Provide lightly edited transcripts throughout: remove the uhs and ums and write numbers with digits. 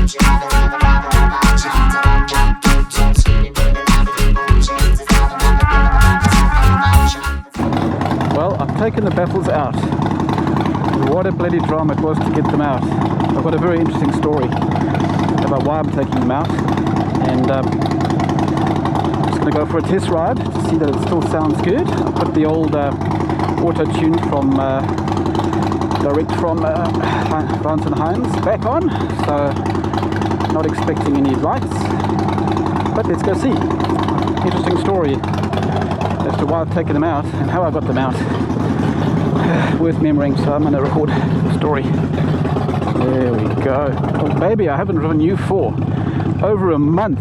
Well, I've taken the baffles out. What a bloody drama it was to get them out. I've got a very interesting story about why I'm taking them out, and I'm just going to go for a test ride to see that it still sounds good. I put the old auto-tune from direct from Baffles Heinz back on, so not expecting any lights, but let's go see. Interesting story as to why I've taken them out and how I got them out. Worth remembering, so I'm going to record the story. There we go. Oh baby, I haven't driven you for over a month.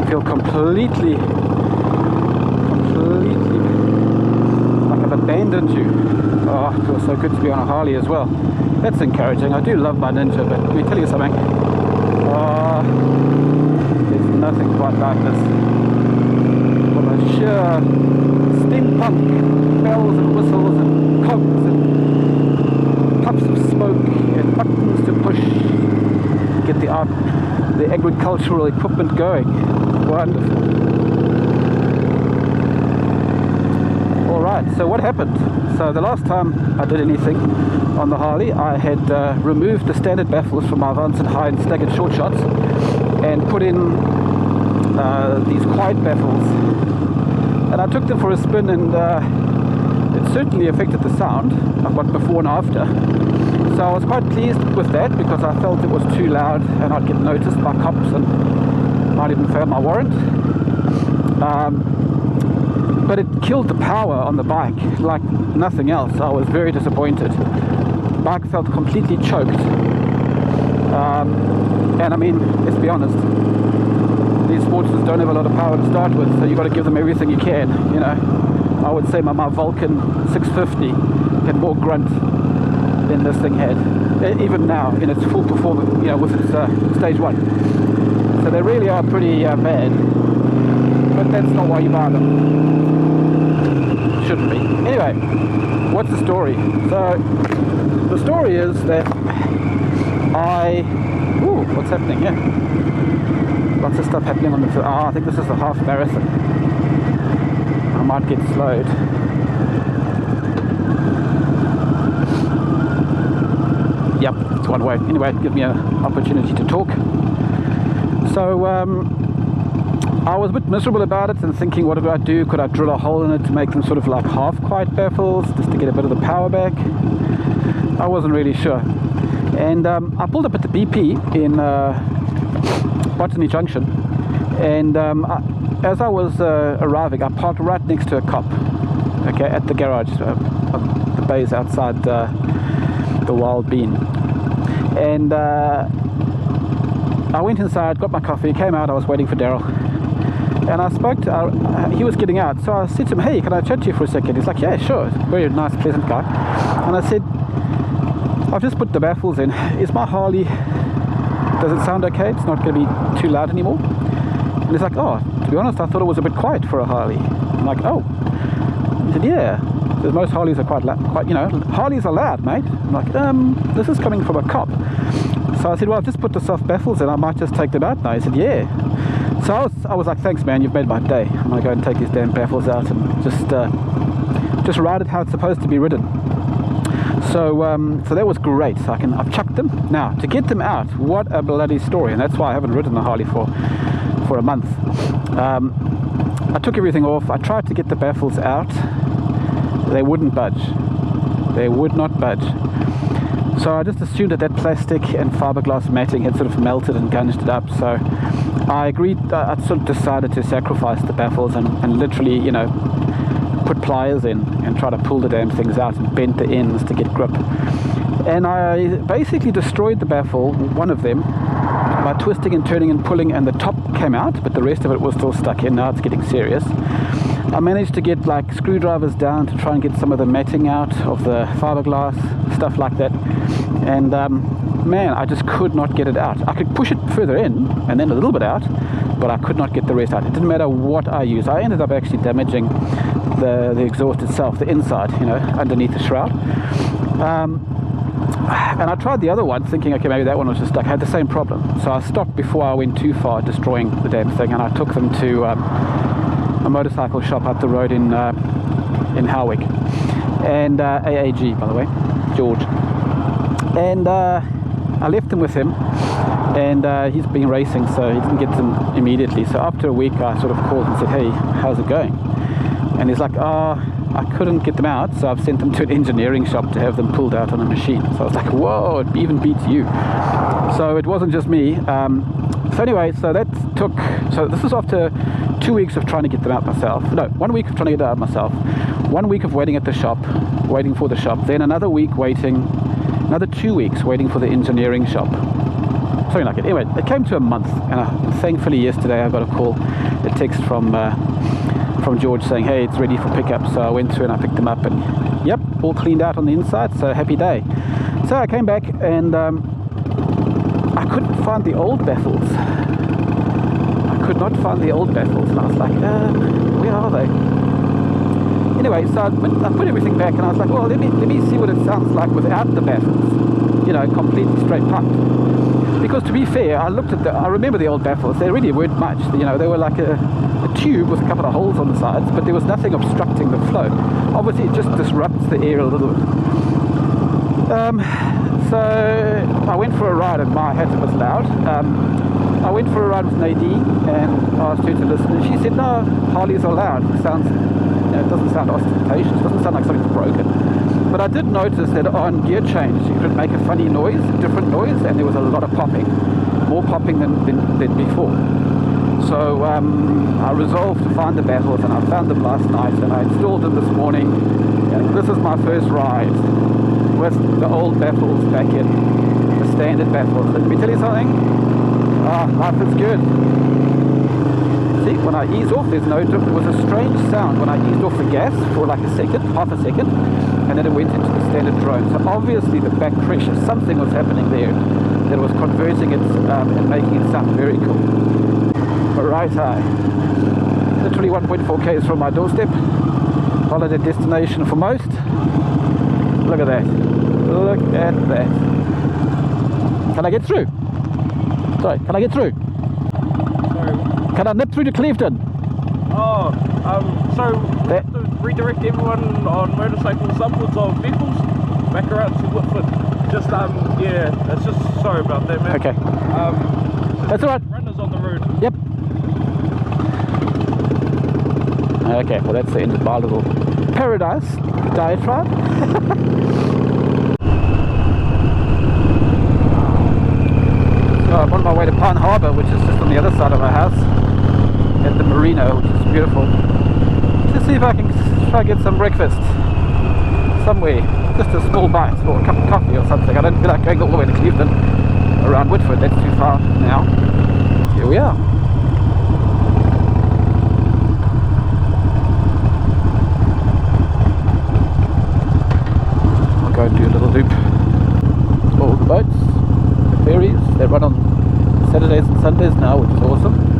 I feel completely like I've abandoned you. Oh, it feels so good to be on a Harley as well. That's encouraging. I do love my Ninja, but let me tell you something. Oh, there's nothing quite like this. Well, a sheer steampunk bells and whistles and cogs and puffs of smoke and buttons to push, get the agricultural equipment going. Wonderful. Alright, so what happened? So the last time I did anything on the Harley, I had removed the standard baffles from my Baffles Heinz staggered short shots and put in these quiet baffles, and I took them for a spin, and it certainly affected the sound. I've got before and after, so I was quite pleased with that because I felt it was too loud and I'd get noticed by cops and might even fail my warrant. But it killed the power on the bike like nothing else. I was very disappointed. The bike felt completely choked, and I mean, let's be honest, these Sportsters don't have a lot of power to start with, so you've got to give them everything you can, you know. I would say my Vulcan 650 had more grunt than this thing had, even now in its full performance, you know, with its stage 1. So they really are pretty bad, but that's not why you buy them. Shouldn't be. Anyway, what's the story? So the story is that what's happening here? Lots of stuff happening on the I think this is a half marathon. I might get slowed. Yep, it's one way. Anyway, give me an opportunity to talk. So I was a bit miserable about it and thinking, what do I do? Could I drill a hole in it to make them sort of like half quiet baffles just to get a bit of the power back? I wasn't really sure. And I pulled up at the BP in Botany Junction, and as I was arriving, I parked right next to a cop, okay, at the garage, the bays outside the Wild Bean. And I went inside, got my coffee, came out, I was waiting for Daryl, and I spoke to, he was getting out, so I said to him, hey, can I chat to you for a second? He's like, yeah, sure. Very nice, pleasant guy. And I said, I've just put the baffles in. Is my Harley, does it sound okay? It's not going to be too loud anymore? And he's like, oh, to be honest, I thought it was a bit quiet for a Harley. I'm like, oh. He said, yeah. Because most Harleys are quite, you know, Harleys are loud, mate. I'm like, this is coming from a cop. So I said, well, I've just put the soft baffles in. I might just take them out now. He said, yeah. So I was like, thanks, man. You've made my day. I'm going to go and take these damn baffles out and just ride it how it's supposed to be ridden. So so that was great. So I've chucked them. Now, to get them out, what a bloody story. And that's why I haven't ridden the Harley for a month. I took everything off. I tried to get the baffles out. They wouldn't budge. They would not budge. So I just assumed that plastic and fiberglass matting had sort of melted and gunged it up. So I agreed, I sort of decided to sacrifice the baffles and literally, you know, put pliers in and try to pull the damn things out and bend the ends to get grip. And I basically destroyed the baffle, one of them, by twisting and turning and pulling, and the top came out, but the rest of it was still stuck in. Now it's getting serious. I managed to get like screwdrivers down to try and get some of the matting out of the fiberglass, stuff like that. And man, I just could not get it out. I could push it further in and then a little bit out, but I could not get the rest out. It didn't matter what I used. I ended up actually damaging the exhaust itself, the inside, you know, underneath the shroud. And I tried the other one thinking, okay, maybe that one was just stuck. I had the same problem. So I stopped before I went too far destroying the damn thing, and I took them to a motorcycle shop up the road in Howick. And AAG, by the way, George. And I left them with him, and he's been racing, so he didn't get them immediately. So after a week I sort of called and said, hey, how's it going? And he's like, I couldn't get them out, so I've sent them to an engineering shop to have them pulled out on a machine. So I was like, whoa, it even beats you. So it wasn't just me. So anyway, so this is after 2 weeks of trying to get them out myself. No, 1 week of trying to get it out myself. 1 week of waiting at the shop, waiting for the shop. Then another week waiting, another 2 weeks waiting for the engineering shop. Something like it. Anyway, it came to a month, and thankfully yesterday I got a call, a text from George saying, hey, it's ready for pickup. So I went through and I picked them up, and yep, all cleaned out on the inside, so happy day. So I came back, and I couldn't find the old baffles. I could not find the old baffles, and I was like, where are they? Anyway, so I put everything back, and I was like, well, let me see what it sounds like without the baffles, you know, completely straight pumped. Because to be fair, I remember the old baffles. They really weren't much. You know, they were like a tube with a couple of holes on the sides, but there was nothing obstructing the flow. Obviously, it just disrupts the air a little bit. So I went for a ride, and my head was loud. I went for a ride with Nadine and asked her to listen, and she said, no, Harleys are loud. It sounds, it doesn't sound ostentatious. It doesn't sound like something's broken. But I did notice that on gear change, you could make a funny noise, a different noise, and there was a lot of popping, more popping than before. So I resolved to find the baffles, and I found them last night, and I installed them this morning. And this is my first ride with the old baffles back in, the standard baffles. Let me tell you something, life is good. See, when I ease off, there's no difference. It was a strange sound when I eased off the gas for like a second, half a second, and then it went into the standard drone. So obviously the back pressure, something was happening there that was converting it and making it sound very cool. Right high. Literally 1.4 k's from my doorstep. Holiday destination for most. Look at that. Look at that. Can I get through? Sorry, can I get through? Sorry. Can I nip through to Clevedon? So we have to redirect everyone on motorcycles upwards of vehicles back around to Whitford. Just yeah, it's just sorry about that, man. Okay. That's alright. Runners on the road. Yep. Okay, well that's the end of my little paradise diatribe. So I'm on my way to Pine Harbour, which is just on the other side of my house, at the Marina, which is beautiful. To see if I can try to get some breakfast somewhere, just a small bite or a cup of coffee or something. I don't feel like going all the way to Cleveland around Whitford, that's too far now. Here we are. I'll go and do a little loop. All the boats, the ferries, they run on Saturdays and Sundays now, which is awesome.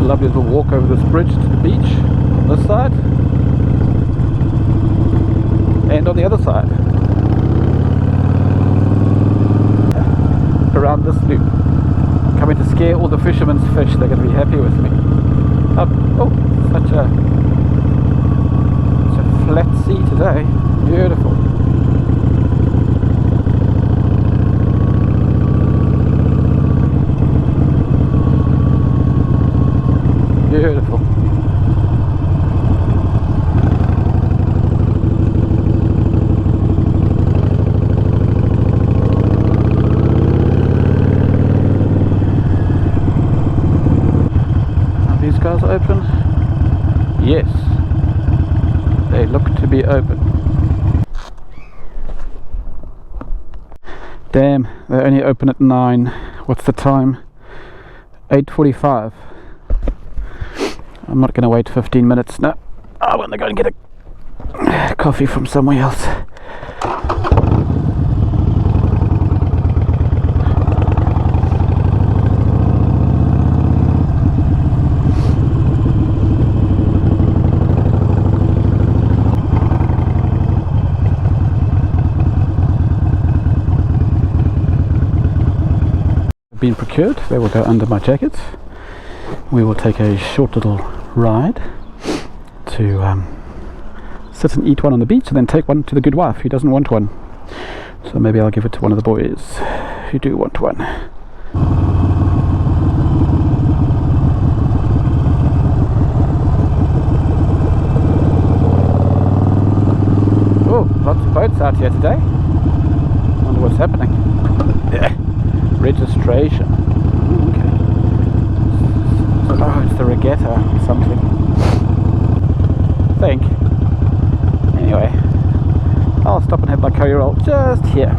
Lovely little walk over this bridge to the beach on this side and on the other side around this loop. Coming to scare all the fishermen's fish. They're going to be happy with me. Oh, such a flat sea today. Beautiful. Beautiful. Are these guys open? Yes. They look to be open. Damn, they only open at 9. What's the time? 8:45. I'm not going to wait 15 minutes. No, I want to go and get a coffee from somewhere else. been procured. They will go under my jacket. We will take a short little ride to sit and eat one on the beach, and then take one to the good wife who doesn't want one. So maybe I'll give it to one of the boys who do want one. Oh, lots of boats out here today. Wonder what's happening. Yeah. Registration. Okay. So, oh, it's the regatta or something. I think. Anyway, I'll stop and have my curry roll just here.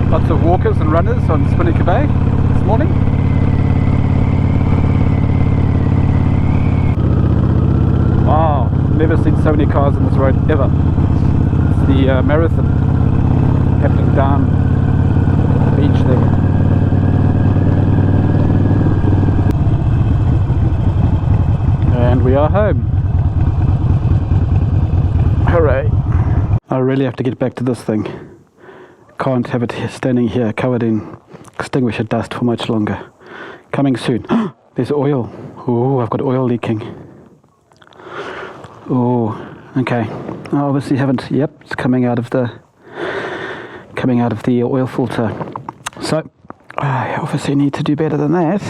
Lots of walkers and runners on Spinnaker Bay this morning. Wow, never seen so many cars on this road ever. It's the marathon happening down the beach there. And we are home. Hooray. I really have to get back to this thing. Can't have it standing here covered in extinguisher dust for much longer. Coming soon. There's oil. Oh, I've got oil leaking. Oh, okay. I obviously haven't. Yep, it's coming out of the oil filter. So I obviously need to do better than that.